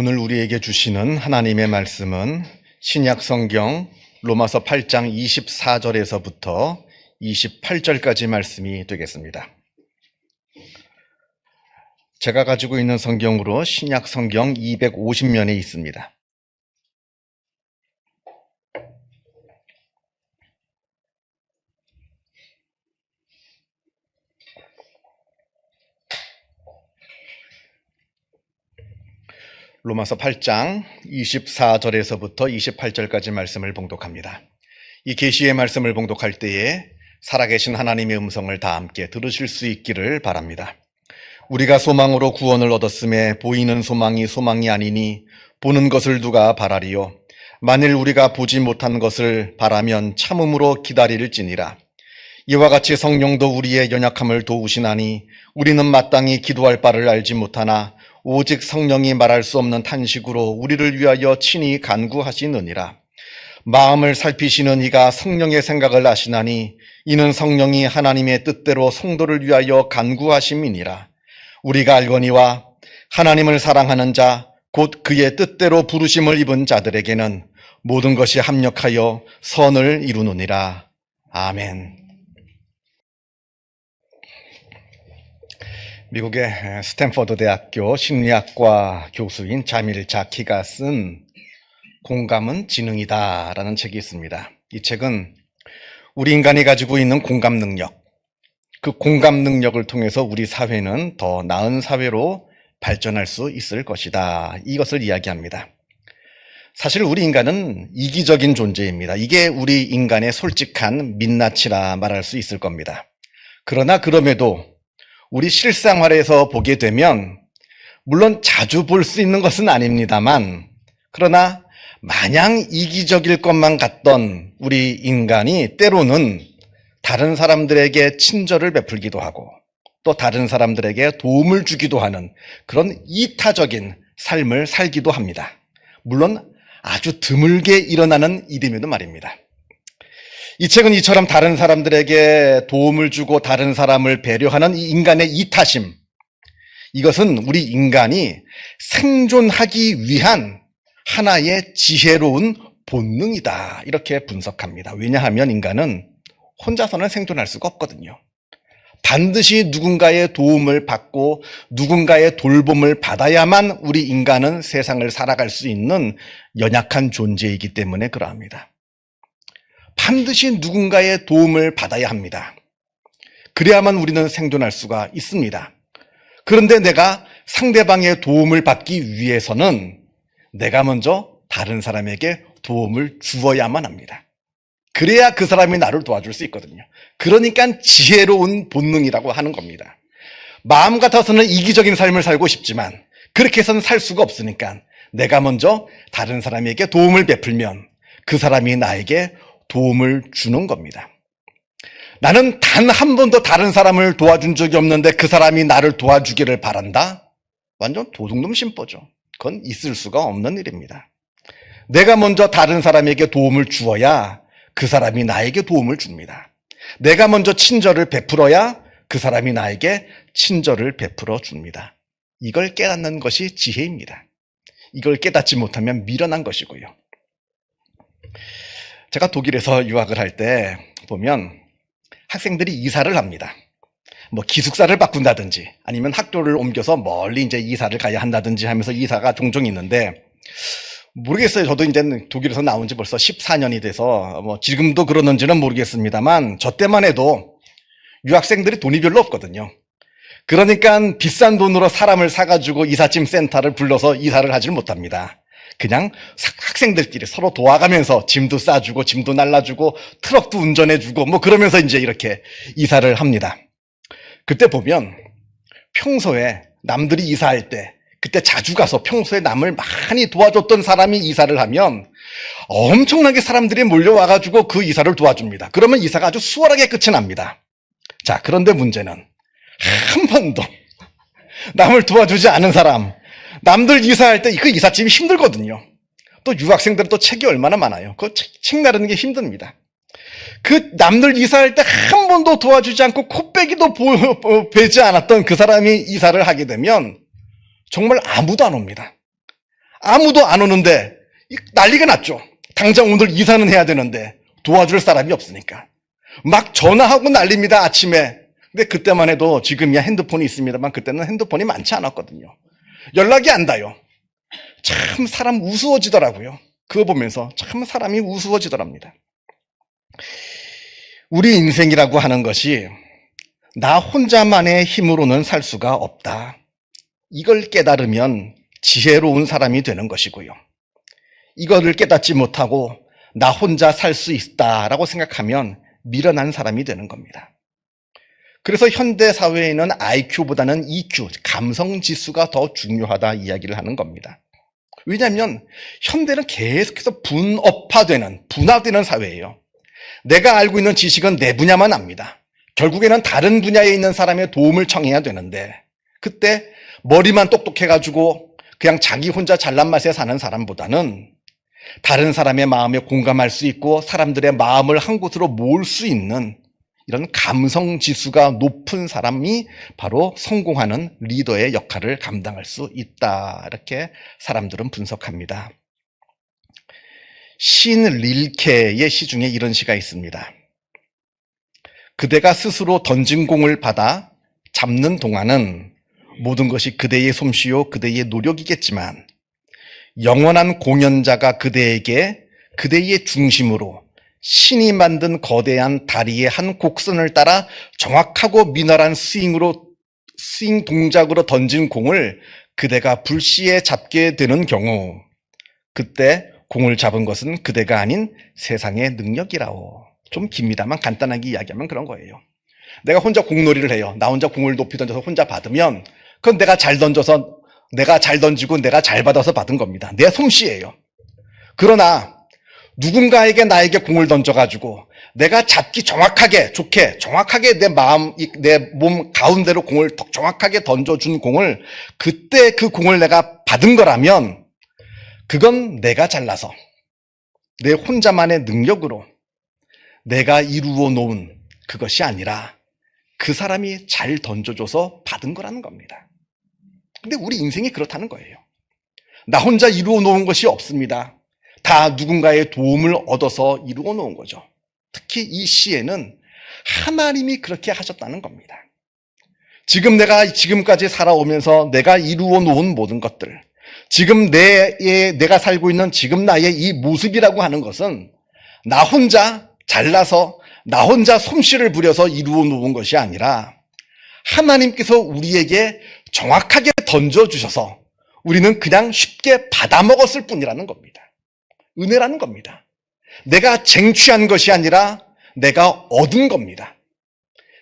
오늘 우리에게 주시는 하나님의 말씀은 신약 성경 로마서 8장 24절에서부터 28절까지 말씀이 되겠습니다. 제가 가지고 있는 성경으로 신약 성경 250면에 있습니다. 로마서 8장 24절에서부터 28절까지 말씀을 봉독합니다. 이 계시의 말씀을 봉독할 때에 살아계신 하나님의 음성을 다 함께 들으실 수 있기를 바랍니다. 우리가 소망으로 구원을 얻었음에 보이는 소망이 소망이 아니니 보는 것을 누가 바라리요. 만일 우리가 보지 못한 것을 바라면 참음으로 기다릴지니라. 이와 같이 성령도 우리의 연약함을 도우시나니 우리는 마땅히 기도할 바를 알지 못하나 오직 성령이 말할 수 없는 탄식으로 우리를 위하여 친히 간구하시느니라. 마음을 살피시는 이가 성령의 생각을 아시나니 이는 성령이 하나님의 뜻대로 성도를 위하여 간구하심이니라. 우리가 알거니와 하나님을 사랑하는 자 곧 그의 뜻대로 부르심을 입은 자들에게는 모든 것이 합력하여 선을 이루느니라. 아멘. 미국의 스탠퍼드 대학교 심리학과 교수인 자밀 자키가 쓴 공감은 지능이다 라는 책이 있습니다. 이 책은 우리 인간이 가지고 있는 공감 능력, 그 공감 능력을 통해서 우리 사회는 더 나은 사회로 발전할 수 있을 것이다, 이것을 이야기합니다. 사실 우리 인간은 이기적인 존재입니다. 이게 우리 인간의 솔직한 민낯이라 말할 수 있을 겁니다. 그러나 그럼에도 우리 실생활에서 보게 되면 물론 자주 볼 수 있는 것은 아닙니다만, 그러나 마냥 이기적일 것만 같던 우리 인간이 때로는 다른 사람들에게 친절을 베풀기도 하고 또 다른 사람들에게 도움을 주기도 하는 그런 이타적인 삶을 살기도 합니다. 물론 아주 드물게 일어나는 일임에도 말입니다. 이 책은 이처럼 다른 사람들에게 도움을 주고 다른 사람을 배려하는 이 인간의 이타심, 이것은 우리 인간이 생존하기 위한 하나의 지혜로운 본능이다, 이렇게 분석합니다. 왜냐하면 인간은 혼자서는 생존할 수가 없거든요. 반드시 누군가의 도움을 받고 누군가의 돌봄을 받아야만 우리 인간은 세상을 살아갈 수 있는 연약한 존재이기 때문에 그러합니다. 반드시 누군가의 도움을 받아야 합니다. 그래야만 우리는 생존할 수가 있습니다. 그런데 내가 상대방의 도움을 받기 위해서는 내가 먼저 다른 사람에게 도움을 주어야만 합니다. 그래야 그 사람이 나를 도와줄 수 있거든요. 그러니까 지혜로운 본능이라고 하는 겁니다. 마음 같아서는 이기적인 삶을 살고 싶지만 그렇게 해서는 살 수가 없으니까 내가 먼저 다른 사람에게 도움을 베풀면 그 사람이 나에게 도움을 주는 겁니다. 나는 단 한 번도 다른 사람을 도와준 적이 없는데 그 사람이 나를 도와주기를 바란다? 완전 도둑놈 심보죠. 그건 있을 수가 없는 일입니다. 내가 먼저 다른 사람에게 도움을 주어야 그 사람이 나에게 도움을 줍니다. 내가 먼저 친절을 베풀어야 그 사람이 나에게 친절을 베풀어 줍니다. 이걸 깨닫는 것이 지혜입니다. 이걸 깨닫지 못하면 미련한 것이고요. 제가 독일에서 유학을 할 때 보면 학생들이 이사를 합니다. 뭐 기숙사를 바꾼다든지 아니면 학교를 옮겨서 멀리 이제 이사를 가야 한다든지 하면서 이사가 종종 있는데, 모르겠어요. 저도 이제 독일에서 나온 지 벌써 14년이 돼서 뭐 지금도 그러는지는 모르겠습니다만 저 때만 해도 유학생들이 돈이 별로 없거든요. 그러니까 비싼 돈으로 사람을 사가지고 이삿짐 센터를 불러서 이사를 하질 못합니다. 그냥 학생들끼리 서로 도와가면서 짐도 싸주고 짐도 날라주고 트럭도 운전해주고 뭐 그러면서 이제 이렇게 이사를 합니다. 그때 보면 평소에 남들이 이사할 때 그때 자주 가서 평소에 남을 많이 도와줬던 사람이 이사를 하면 엄청나게 사람들이 몰려와가지고 그 이사를 도와줍니다. 그러면 이사가 아주 수월하게 끝이 납니다. 자, 그런데 문제는 한 번도 남을 도와주지 않은 사람, 남들 이사할 때 그 이삿짐이 힘들거든요. 또 유학생들은 또 책이 얼마나 많아요. 그 책 나르는 게 힘듭니다. 그 남들 이사할 때 한 번도 도와주지 않고 코빼기도 베지 않았던 그 사람이 이사를 하게 되면 정말 아무도 안 옵니다. 아무도 안 오는데 난리가 났죠. 당장 오늘 이사는 해야 되는데 도와줄 사람이 없으니까. 막 전화하고 난립니다, 아침에. 근데 그때만 해도 지금이야 핸드폰이 있습니다만 그때는 핸드폰이 많지 않았거든요. 연락이 안 닿아요. 참 사람 우스워지더라고요. 그거 보면서 참 사람이 우스워지더랍니다. 우리 인생이라고 하는 것이 나 혼자만의 힘으로는 살 수가 없다. 이걸 깨달으면 지혜로운 사람이 되는 것이고요. 이거를 깨닫지 못하고 나 혼자 살 수 있다라고 생각하면 미련한 사람이 되는 겁니다. 그래서 현대 사회에는 IQ보다는 EQ, 감성지수가 더 중요하다 이야기를 하는 겁니다. 왜냐하면 현대는 계속해서 분화되는 사회예요. 내가 알고 있는 지식은 내 분야만 압니다. 결국에는 다른 분야에 있는 사람의 도움을 청해야 되는데 그때 머리만 똑똑해가지고 그냥 자기 혼자 잘난 맛에 사는 사람보다는 다른 사람의 마음에 공감할 수 있고 사람들의 마음을 한 곳으로 모을 수 있는 이런 감성 지수가 높은 사람이 바로 성공하는 리더의 역할을 감당할 수 있다. 이렇게 사람들은 분석합니다. 신 릴케의 시 중에 이런 시가 있습니다. 그대가 스스로 던진 공을 받아 잡는 동안은 모든 것이 그대의 솜씨요 그대의 노력이겠지만 영원한 공연자가 그대에게 그대의 중심으로 신이 만든 거대한 다리의 한 곡선을 따라 정확하고 미널한 스윙 동작으로 던진 공을 그대가 불시에 잡게 되는 경우 그때 공을 잡은 것은 그대가 아닌 세상의 능력이라오. 좀 깁니다만 간단하게 이야기하면 그런 거예요. 내가 혼자 공놀이를 해요. 나 혼자 공을 높이 던져서 혼자 받으면 그건 내가 잘 던지고 내가 잘 받아서 받은 겁니다. 내 솜씨예요. 그러나 누군가에게 나에게 공을 던져가지고 내가 잡기 정확하게 내 몸 가운데로 공을 정확하게 던져준 공을 그때 그 공을 내가 받은 거라면 그건 내가 잘나서 내 혼자만의 능력으로 내가 이루어 놓은 그것이 아니라 그 사람이 잘 던져줘서 받은 거라는 겁니다. 근데 우리 인생이 그렇다는 거예요. 나 혼자 이루어 놓은 것이 없습니다. 다 누군가의 도움을 얻어서 이루어 놓은 거죠. 특히 이 시에는 하나님이 그렇게 하셨다는 겁니다. 내가 지금까지 살아오면서 내가 이루어 놓은 모든 것들, 지금 내가 살고 있는 지금 나의 이 모습이라고 하는 것은 나 혼자 잘나서 나 혼자 솜씨를 부려서 이루어 놓은 것이 아니라 하나님께서 우리에게 정확하게 던져주셔서 우리는 그냥 쉽게 받아먹었을 뿐이라는 겁니다. 은혜라는 겁니다. 내가 쟁취한 것이 아니라 내가 얻은 겁니다.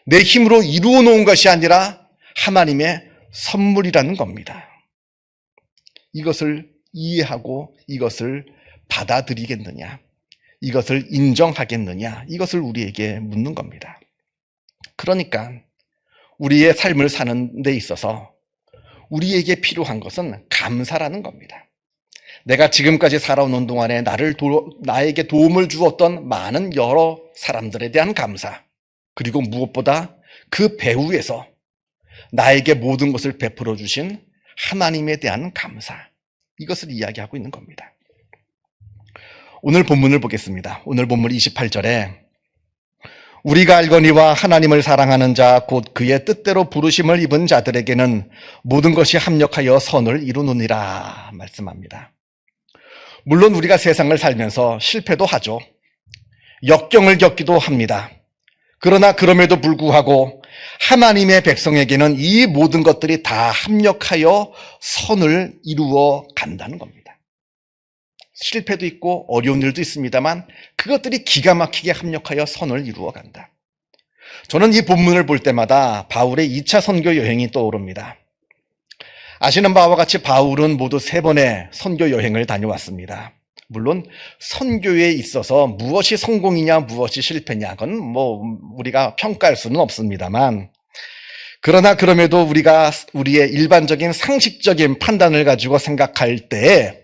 내 힘으로 이루어 놓은 것이 아니라 하나님의 선물이라는 겁니다. 이것을 이해하고 이것을 받아들이겠느냐, 이것을 인정하겠느냐, 이것을 우리에게 묻는 겁니다. 그러니까 우리의 삶을 사는 데 있어서 우리에게 필요한 것은 감사라는 겁니다. 내가 지금까지 살아오는 동안에 나에게 도움을 주었던 많은 여러 사람들에 대한 감사, 그리고 무엇보다 그 배후에서 나에게 모든 것을 베풀어 주신 하나님에 대한 감사, 이것을 이야기하고 있는 겁니다. 오늘 본문을 보겠습니다. 오늘 본문 28절에 우리가 알거니와 하나님을 사랑하는 자 곧 그의 뜻대로 부르심을 입은 자들에게는 모든 것이 합력하여 선을 이루느니라 말씀합니다. 물론 우리가 세상을 살면서 실패도 하죠. 역경을 겪기도 합니다. 그러나 그럼에도 불구하고 하나님의 백성에게는 이 모든 것들이 다 합력하여 선을 이루어 간다는 겁니다. 실패도 있고 어려운 일도 있습니다만 그것들이 기가 막히게 합력하여 선을 이루어 간다. 저는 이 본문을 볼 때마다 바울의 2차 선교 여행이 떠오릅니다. 아시는 바와 같이 바울은 모두 3번의 선교 여행을 다녀왔습니다. 물론 선교에 있어서 무엇이 성공이냐 무엇이 실패냐 그건 우리가 평가할 수는 없습니다만, 그러나 그럼에도 우리가 우리의 일반적인 상식적인 판단을 가지고 생각할 때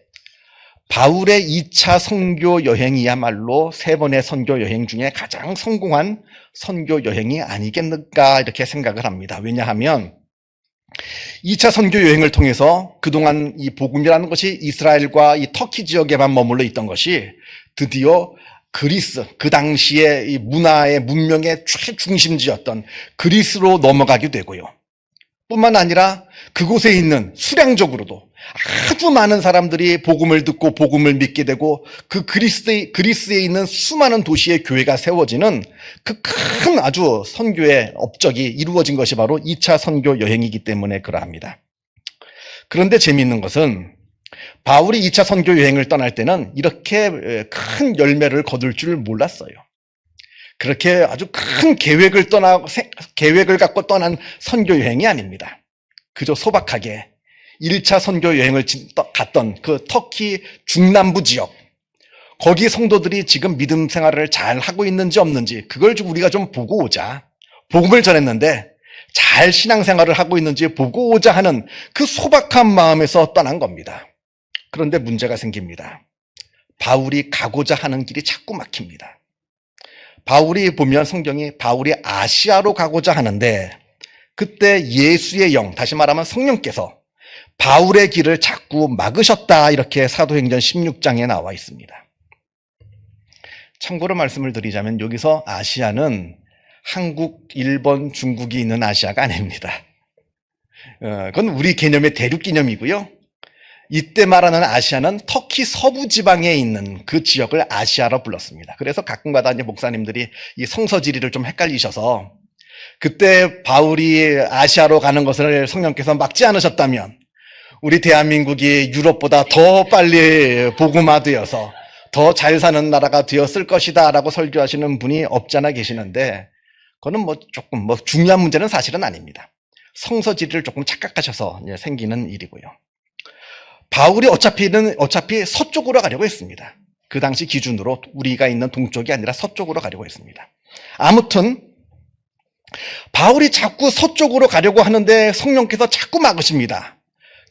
바울의 2차 선교 여행이야말로 3번의 선교 여행 중에 가장 성공한 선교 여행이 아니겠는가 이렇게 생각을 합니다. 왜냐하면 2차 선교 여행을 통해서 그동안 이 복음이라는 것이 이스라엘과 이 터키 지역에만 머물러 있던 것이 드디어 그리스, 그 당시에 이 문화의 문명의 최중심지였던 그리스로 넘어가게 되고요. 뿐만 아니라 그곳에 있는 수량적으로도 아주 많은 사람들이 복음을 듣고 복음을 믿게 되고 그 그리스에 있는 수많은 도시의 교회가 세워지는 그 큰 아주 선교의 업적이 이루어진 것이 바로 2차 선교 여행이기 때문에 그러합니다. 그런데 재미있는 것은 바울이 2차 선교 여행을 떠날 때는 이렇게 큰 열매를 거둘 줄 몰랐어요. 그렇게 아주 큰 계획을 갖고 떠난 선교 여행이 아닙니다. 그저 소박하게 1차 선교 여행을 갔던 그 터키 중남부 지역, 거기 성도들이 지금 믿음 생활을 잘 하고 있는지 없는지 그걸 우리가 좀 보고 오자. 복음을 전했는데 잘 신앙생활을 하고 있는지 보고 오자 하는 그 소박한 마음에서 떠난 겁니다. 그런데 문제가 생깁니다. 바울이 가고자 하는 길이 자꾸 막힙니다. 바울이 보면 성경이 바울이 아시아로 가고자 하는데 그때 예수의 영, 다시 말하면 성령께서 바울의 길을 자꾸 막으셨다, 이렇게 사도행전 16장에 나와 있습니다. 참고로 말씀을 드리자면 여기서 아시아는 한국, 일본, 중국이 있는 아시아가 아닙니다. 그건 우리 개념의 대륙 개념이고요. 이때 말하는 아시아는 터키 서부 지방에 있는 그 지역을 아시아로 불렀습니다. 그래서 가끔가다 이제 목사님들이 이 성서 지리를 좀 헷갈리셔서 그때 바울이 아시아로 가는 것을 성령께서 막지 않으셨다면 우리 대한민국이 유럽보다 더 빨리 복음화되어서 더 잘 사는 나라가 되었을 것이다 라고 설교하시는 분이 없지 않아 계시는데 그거는 조금 중요한 문제는 사실은 아닙니다. 성서 지리를 조금 착각하셔서 생기는 일이고요. 바울이 어차피 서쪽으로 가려고 했습니다. 그 당시 기준으로 우리가 있는 동쪽이 아니라 서쪽으로 가려고 했습니다. 아무튼 바울이 자꾸 서쪽으로 가려고 하는데 성령께서 자꾸 막으십니다.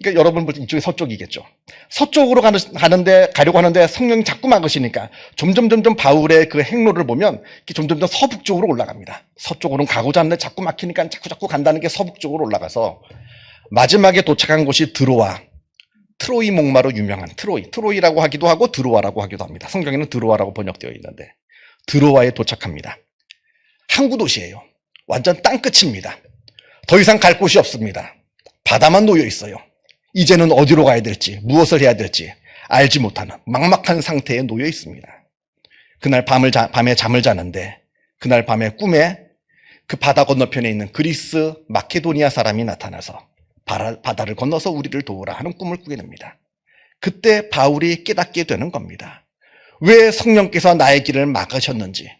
그러니까 여러분 이쪽이 서쪽이겠죠. 서쪽으로 가려고 하는데 성령이 자꾸 막으시니까 점점 바울의 그 행로를 보면 점점 서북쪽으로 올라갑니다. 서쪽으로는 가고자 하는데 자꾸 막히니까 자꾸 간다는 게 서북쪽으로 올라가서 마지막에 도착한 곳이 트로이 목마로 유명한 트로이라고 하기도 하고 드로아라고 하기도 합니다. 성경에는 드로아라고 번역되어 있는데 드로아에 도착합니다. 항구 도시예요. 완전 땅끝입니다. 더 이상 갈 곳이 없습니다. 바다만 놓여 있어요. 이제는 어디로 가야 될지, 무엇을 해야 될지 알지 못하는 막막한 상태에 놓여 있습니다. 그날 밤에 잠을 자는데 그날 밤에 꿈에 그 바다 건너편에 있는 그리스 마케도니아 사람이 나타나서 바다를 건너서 우리를 도우라 하는 꿈을 꾸게 됩니다. 그때 바울이 깨닫게 되는 겁니다. 왜 성령께서 나의 길을 막으셨는지,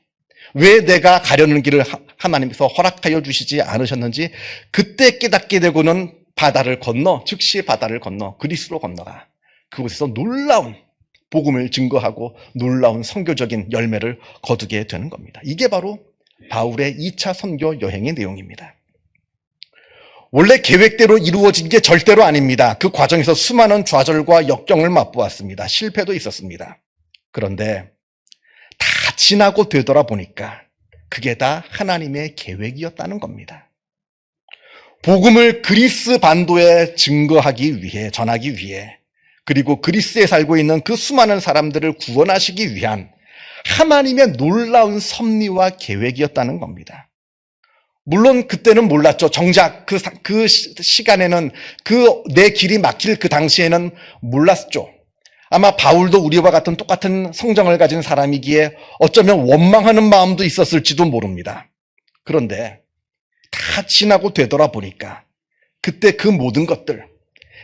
왜 내가 가려는 길을 하나님께서 허락하여 주시지 않으셨는지 그때 깨닫게 되고는 즉시 바다를 건너 그리스로 건너가 그곳에서 놀라운 복음을 증거하고 놀라운 선교적인 열매를 거두게 되는 겁니다. 이게 바로 바울의 2차 선교 여행의 내용입니다. 원래 계획대로 이루어진 게 절대로 아닙니다. 그 과정에서 수많은 좌절과 역경을 맛보았습니다. 실패도 있었습니다. 그런데 다 지나고 되돌아보니까 그게 다 하나님의 계획이었다는 겁니다. 복음을 그리스 반도에 전하기 위해 그리고 그리스에 살고 있는 그 수많은 사람들을 구원하시기 위한 하나님의 놀라운 섭리와 계획이었다는 겁니다. 물론 그때는 몰랐죠. 정작 그 시간에는 내 길이 막힐 그 당시에는 몰랐죠. 아마 바울도 우리와 같은 똑같은 성정을 가진 사람이기에 어쩌면 원망하는 마음도 있었을지도 모릅니다. 그런데 다 지나고 되돌아보니까 그때 그 모든 것들,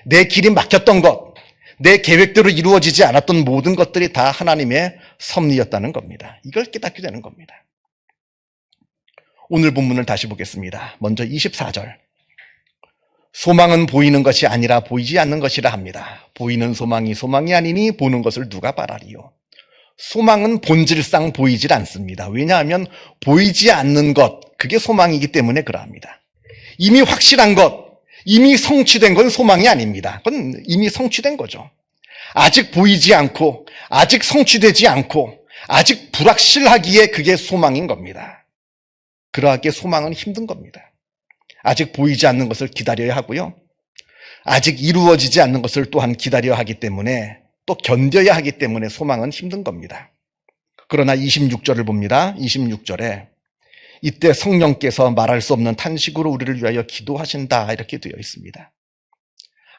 내 길이 막혔던 것, 내 계획대로 이루어지지 않았던 모든 것들이 다 하나님의 섭리였다는 겁니다. 이걸 깨닫게 되는 겁니다. 오늘 본문을 다시 보겠습니다. 먼저 24절. 소망은 보이는 것이 아니라 보이지 않는 것이라 합니다. 보이는 소망이 아니니 보는 것을 누가 바라리요. 소망은 본질상 보이질 않습니다. 왜냐하면 보이지 않는 것, 그게 소망이기 때문에 그러합니다. 이미 확실한 것, 이미 성취된 건 소망이 아닙니다. 그건 이미 성취된 거죠. 아직 보이지 않고, 아직 성취되지 않고, 아직 불확실하기에 그게 소망인 겁니다. 그러하기에 소망은 힘든 겁니다. 아직 보이지 않는 것을 기다려야 하고요. 아직 이루어지지 않는 것을 또한 기다려야 하기 때문에 또 견뎌야 하기 때문에 소망은 힘든 겁니다. 그러나 26절을 봅니다. 26절에 이때 성령께서 말할 수 없는 탄식으로 우리를 위하여 기도하신다 이렇게 되어 있습니다.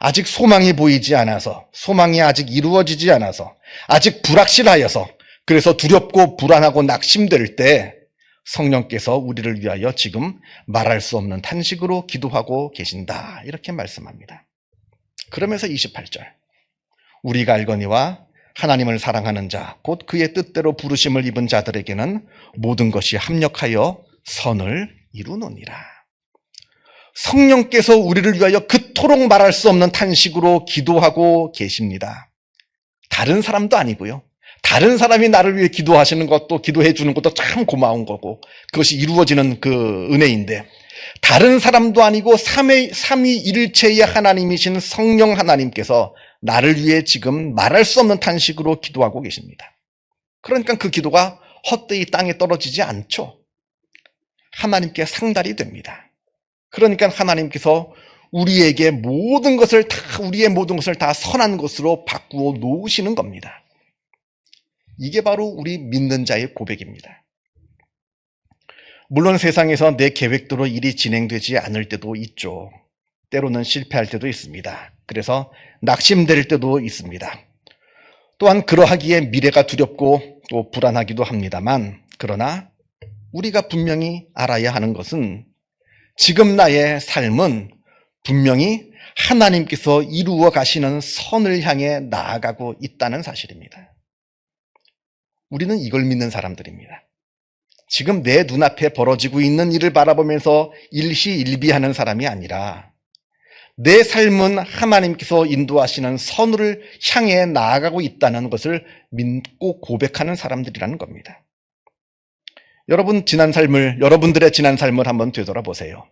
아직 소망이 보이지 않아서, 소망이 아직 이루어지지 않아서, 아직 불확실하여서, 그래서 두렵고 불안하고 낙심될 때 성령께서 우리를 위하여 지금 말할 수 없는 탄식으로 기도하고 계신다 이렇게 말씀합니다. 그러면서 28절 우리가 알거니와 하나님을 사랑하는 자 곧 그의 뜻대로 부르심을 입은 자들에게는 모든 것이 합력하여 선을 이루느니라. 성령께서 우리를 위하여 그토록 말할 수 없는 탄식으로 기도하고 계십니다. 다른 사람도 아니고요. 다른 사람이 나를 위해 기도하시는 것도 기도해 주는 것도 참 고마운 거고 그것이 이루어지는 그 은혜인데 다른 사람도 아니고 삼위일체의 하나님이신 성령 하나님께서 나를 위해 지금 말할 수 없는 탄식으로 기도하고 계십니다. 그러니까 그 기도가 헛되이 땅에 떨어지지 않죠. 하나님께 상달이 됩니다. 그러니까 하나님께서 우리의 모든 것을 다 선한 것으로 바꾸어 놓으시는 겁니다. 이게 바로 우리 믿는 자의 고백입니다. 물론 세상에서 내 계획대로 일이 진행되지 않을 때도 있죠. 때로는 실패할 때도 있습니다. 그래서 낙심될 때도 있습니다. 또한 그러하기에 미래가 두렵고 또 불안하기도 합니다만 그러나 우리가 분명히 알아야 하는 것은 지금 나의 삶은 분명히 하나님께서 이루어 가시는 선을 향해 나아가고 있다는 사실입니다. 우리는 이걸 믿는 사람들입니다. 지금 내 눈앞에 벌어지고 있는 일을 바라보면서 일시일비하는 사람이 아니라 내 삶은 하나님께서 인도하시는 선을 향해 나아가고 있다는 것을 믿고 고백하는 사람들이라는 겁니다. 여러분들의 지난 삶을 한번 되돌아보세요.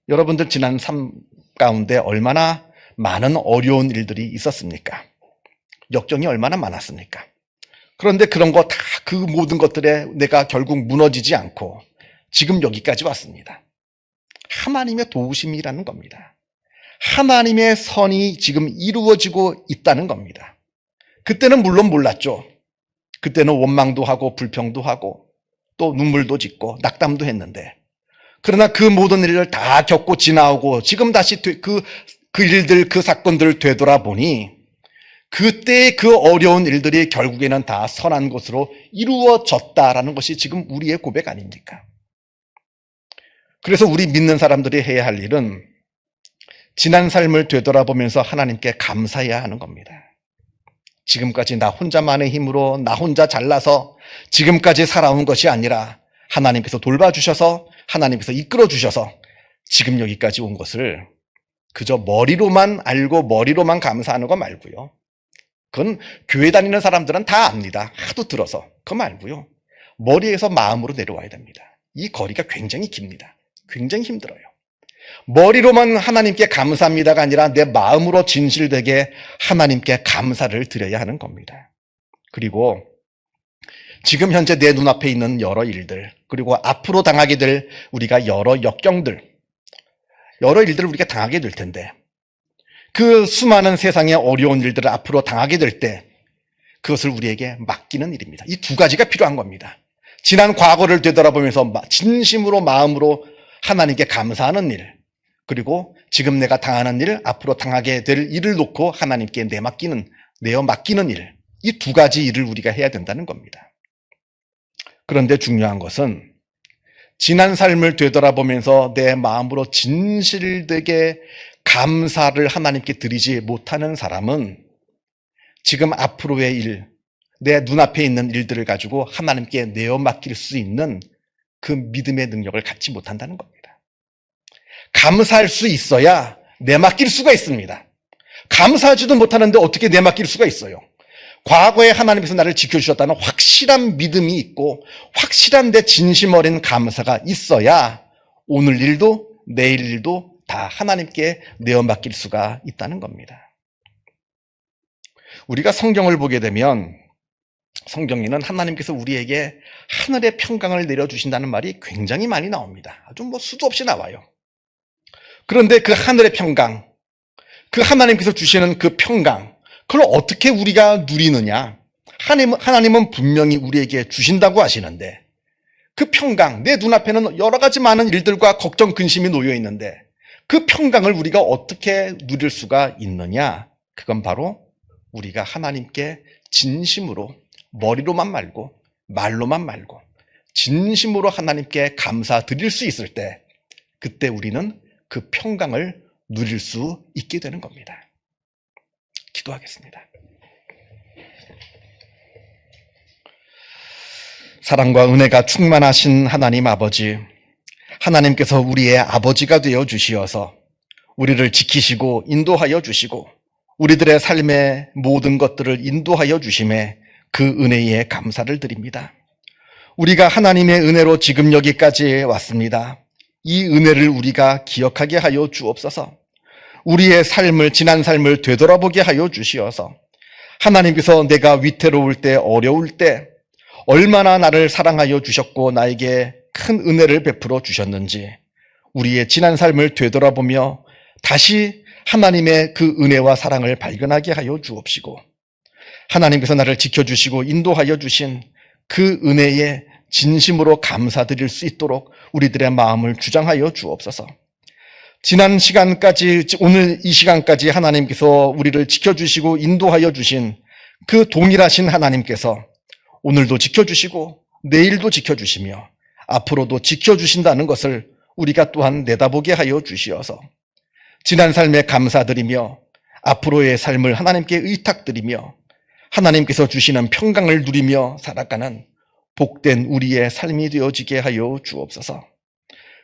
여러분들 지난 삶 가운데 얼마나 많은 어려운 일들이 있었습니까? 역경이 얼마나 많았습니까? 그런데 그런 거 다 그 모든 것들에 내가 결국 무너지지 않고 지금 여기까지 왔습니다. 하나님의 도우심이라는 겁니다. 하나님의 선이 지금 이루어지고 있다는 겁니다. 그때는 물론 몰랐죠. 그때는 원망도 하고 불평도 하고 또 눈물도 짓고 낙담도 했는데 그러나 그 모든 일을 다 겪고 지나오고 지금 다시 그 일들, 그 사건들을 되돌아보니 그때의 그 어려운 일들이 결국에는 다 선한 것으로 이루어졌다라는 것이 지금 우리의 고백 아닙니까? 그래서 우리 믿는 사람들이 해야 할 일은 지난 삶을 되돌아보면서 하나님께 감사해야 하는 겁니다. 지금까지 나 혼자만의 힘으로 나 혼자 잘나서 지금까지 살아온 것이 아니라 하나님께서 돌봐주셔서 하나님께서 이끌어주셔서 지금 여기까지 온 것을 그저 머리로만 알고 머리로만 감사하는 거 말고요. 그건 교회 다니는 사람들은 다 압니다. 하도 들어서. 그거 말고요. 머리에서 마음으로 내려와야 됩니다. 이 거리가 굉장히 깁니다. 굉장히 힘들어요. 머리로만 하나님께 감사합니다가 아니라 내 마음으로 진실되게 하나님께 감사를 드려야 하는 겁니다. 그리고 지금 현재 내 눈앞에 있는 여러 일들, 그리고 앞으로 당하게 될 우리가 여러 역경들, 여러 일들을 우리가 당하게 될 텐데 그 수많은 세상의 어려운 일들을 앞으로 당하게 될 때 그것을 우리에게 맡기는 일입니다. 이 두 가지가 필요한 겁니다. 지난 과거를 되돌아보면서 진심으로 마음으로 하나님께 감사하는 일, 그리고 지금 내가 당하는 일, 앞으로 당하게 될 일을 놓고 하나님께 내어 맡기는 일, 이 두 가지 일을 우리가 해야 된다는 겁니다. 그런데 중요한 것은 지난 삶을 되돌아보면서 내 마음으로 진실되게 감사를 하나님께 드리지 못하는 사람은 지금 앞으로의 일, 내 눈앞에 있는 일들을 가지고 하나님께 내어 맡길 수 있는 그 믿음의 능력을 갖지 못한다는 겁니다. 감사할 수 있어야 내맡길 수가 있습니다. 감사하지도 못하는데 어떻게 내맡길 수가 있어요? 과거에 하나님께서 나를 지켜주셨다는 확실한 믿음이 있고 확실한 내 진심 어린 감사가 있어야 오늘 일도 내일 일도 다 하나님께 내어 맡길 수가 있다는 겁니다. 우리가 성경을 보게 되면 성경에는 하나님께서 우리에게 하늘의 평강을 내려주신다는 말이 굉장히 많이 나옵니다. 아주 수도 없이 나와요. 그런데 그 하늘의 평강, 그 하나님께서 주시는 그 평강, 그걸 어떻게 우리가 누리느냐? 하나님은 분명히 우리에게 주신다고 하시는데, 그 평강, 내 눈앞에는 여러 가지 많은 일들과 걱정, 근심이 놓여 있는데, 그 평강을 우리가 어떻게 누릴 수가 있느냐? 그건 바로 우리가 하나님께 진심으로, 머리로만 말고 말로만 말고 진심으로 하나님께 감사드릴 수 있을 때, 그때 우리는 그 평강을 누릴 수 있게 되는 겁니다. 기도하겠습니다. 사랑과 은혜가 충만하신 하나님 아버지, 하나님께서 우리의 아버지가 되어 주시어서 우리를 지키시고 인도하여 주시고 우리들의 삶의 모든 것들을 인도하여 주심에 그 은혜에 감사를 드립니다. 우리가 하나님의 은혜로 지금 여기까지 왔습니다. 이 은혜를 우리가 기억하게 하여 주옵소서. 우리의 삶을, 지난 삶을 되돌아보게 하여 주시어서 하나님께서 내가 위태로울 때, 어려울 때 얼마나 나를 사랑하여 주셨고 나에게 큰 은혜를 베풀어 주셨는지 우리의 지난 삶을 되돌아보며 다시 하나님의 그 은혜와 사랑을 발견하게 하여 주옵시고, 하나님께서 나를 지켜주시고 인도하여 주신 그 은혜에 진심으로 감사드릴 수 있도록 우리들의 마음을 주장하여 주옵소서. 지난 시간까지, 오늘 이 시간까지 하나님께서 우리를 지켜주시고 인도하여 주신 그 동일하신 하나님께서 오늘도 지켜주시고 내일도 지켜주시며 앞으로도 지켜주신다는 것을 우리가 또한 내다보게 하여 주시어서 지난 삶에 감사드리며 앞으로의 삶을 하나님께 의탁드리며 하나님께서 주시는 평강을 누리며 살아가는 복된 우리의 삶이 되어지게 하여 주옵소서.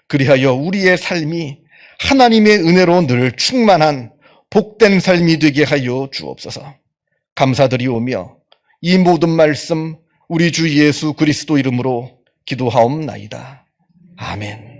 그리하여 우리의 삶이 하나님의 은혜로 늘 충만한 복된 삶이 되게 하여 주옵소서. 감사드리오며 이 모든 말씀 우리 주 예수 그리스도 이름으로 기도하옵나이다. 아멘.